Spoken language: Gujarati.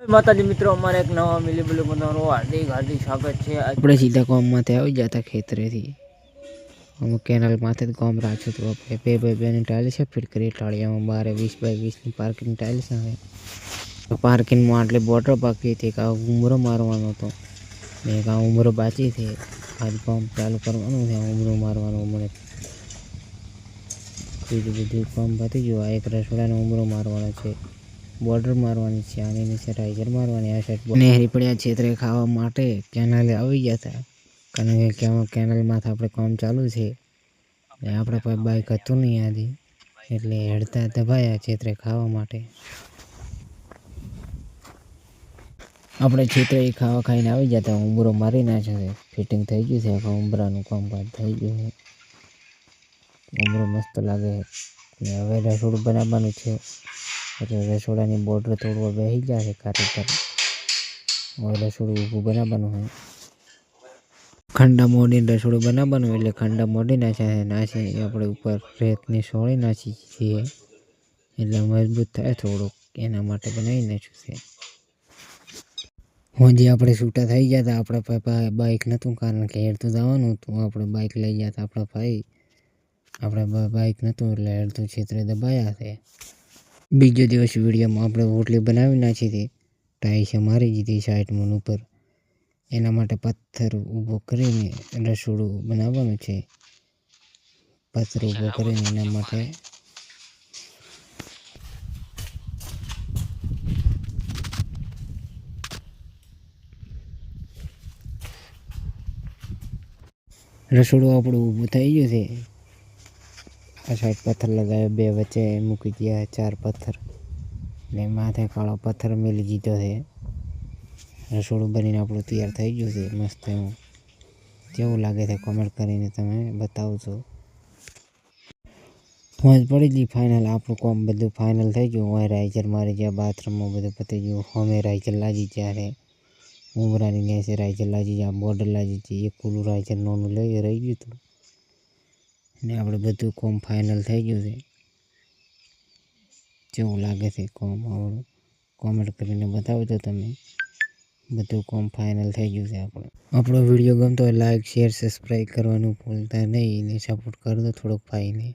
માતાજી મિત્રો, અમારે એક નવા મિલી બ્લોગ બનાવવાનું હાર્દિક સ્વાગત છે। આપણે સીધા ગામમાંથી આવી જતા ખેતરેથી અમુક કેનાલ માથે ગામ રાખ્યું હતું આપણે બે બાય બેની ટાઇલ્સ છે ફિટ કરી ટાળીયામાં 12 20 બાય 20ની પાર્કિંગ ટાઇલ્સ આવે। પાર્કિંગમાં આટલી બોર્ડર બાકી હતી કે ઉમરો મારવાનો હતો ને એક ઉમરો બાકી છે। આજ કામ ચાલુ કરવાનું છે, ઉમરો મારવાનું મને બીજું બધું કામ પતી ગયું। આ એક રસોડાનો ઉમરો મારવાનો છે, બોર્ડર મારવાની છે, આની નીચે રાઇઝર મારવાની। આ સાઈડ નેહરી પડ્યા છેતરે ખાવા માટે કેનાલે આવી ગયા હતા કારણ કે કેનાલમાંથી આપણે કામ ચાલુ છે ને આપણા પાસે બાઇક હતું નહીં આથી એટલે હેડતા દબાયા છેતરે ખાવા માટે। આપણે છેતરે ખાવા ખાઈને આવી જતા ઉમરો મારી નાખ્યો, ફિટિંગ થઈ ગયું છે, આખા ઉમરાનું કામકાજ થઈ ગયું છે, ઉમરો મસ્ત લાગે ને હવે રસોડું બનાવવાનું છે એટલે રસોડાની બોર્ડર તોડવા બેસી ગયા છે કારીગર। હવે રસોડું ઊભું બનાવવાનું હોય, ખંડા મોડીને રસોડું બનાવવાનું એટલે ખંડા મોડી નાખ્યા છે, આપણે ઉપર રેતની સોળી નાખી છીએ એટલે મજબૂત થાય થોડુંક, એના માટે બનાવી નાખ્યું છે। જે આપણે છૂટા થઈ ગયા હતા, આપણા બાઇક નહોતું કારણ કે હેડતું જવાનું હતું, આપણે બાઇક લઈ ગયા હતા આપણા ભાઈ, આપણે બાઇક નહોતું એટલે હેડતું છેતરે દબાયા છે। બીજો દિવસ વિડીયોમાં આપણે રોટલી બનાવી નાખી હતી, ટાઈસે મારી દીધી સાઈડમાં ઉપર, એના માટે પથ્થર ઊભો કરીને રસોડું બનાવવાનું છે। પથ્થર ઊભો કરીને એના માટે રસોડું આપણું ઊભું થઈ ગયું છે। આ સાઈડ પથ્થર લગાવ્યો, બે વચ્ચે મૂકી ગયા 4 પથ્થર ને માથે કાળો પથ્થર મેલી દીધો છે। રસોડું બનીને આપણું તૈયાર થઈ ગયું છે મસ્ત એવું। કેવું લાગે છે કોમેન્ટ કરીને તમે બતાવજો। મોજ પડી ગઈ ફાઇનલ, આપણું કામ બધું ફાઇનલ થઈ ગયું। હવે રાઇઝર મારી ગયા, બાથરૂમમાં બધું પતી ગયું, અમે રાઇઝર લાગી ગયા છે, ઉમરાની નીચે રાઇઝર લાગી ગયા, બોર્ડર લાગી ગઈ, એક ખુલ્લું રાઇઝર નાનું રહી ગયું હતું ને આપણે બધું કામ ફાઇનલ થઈ ગયું છે। કેવું લાગે છે કામ આપણું કોમેન્ટ કરીને બતાવજો તમે। બધું કામ ફાઇનલ થઈ ગયું છે આપણો વિડીયો ગમતો હોય લાઈક શેર સબસ્ક્રાઈબ કરવાનું ભૂલતા નહીં ને સપોર્ટ કરજો થોડોક ભાઈને।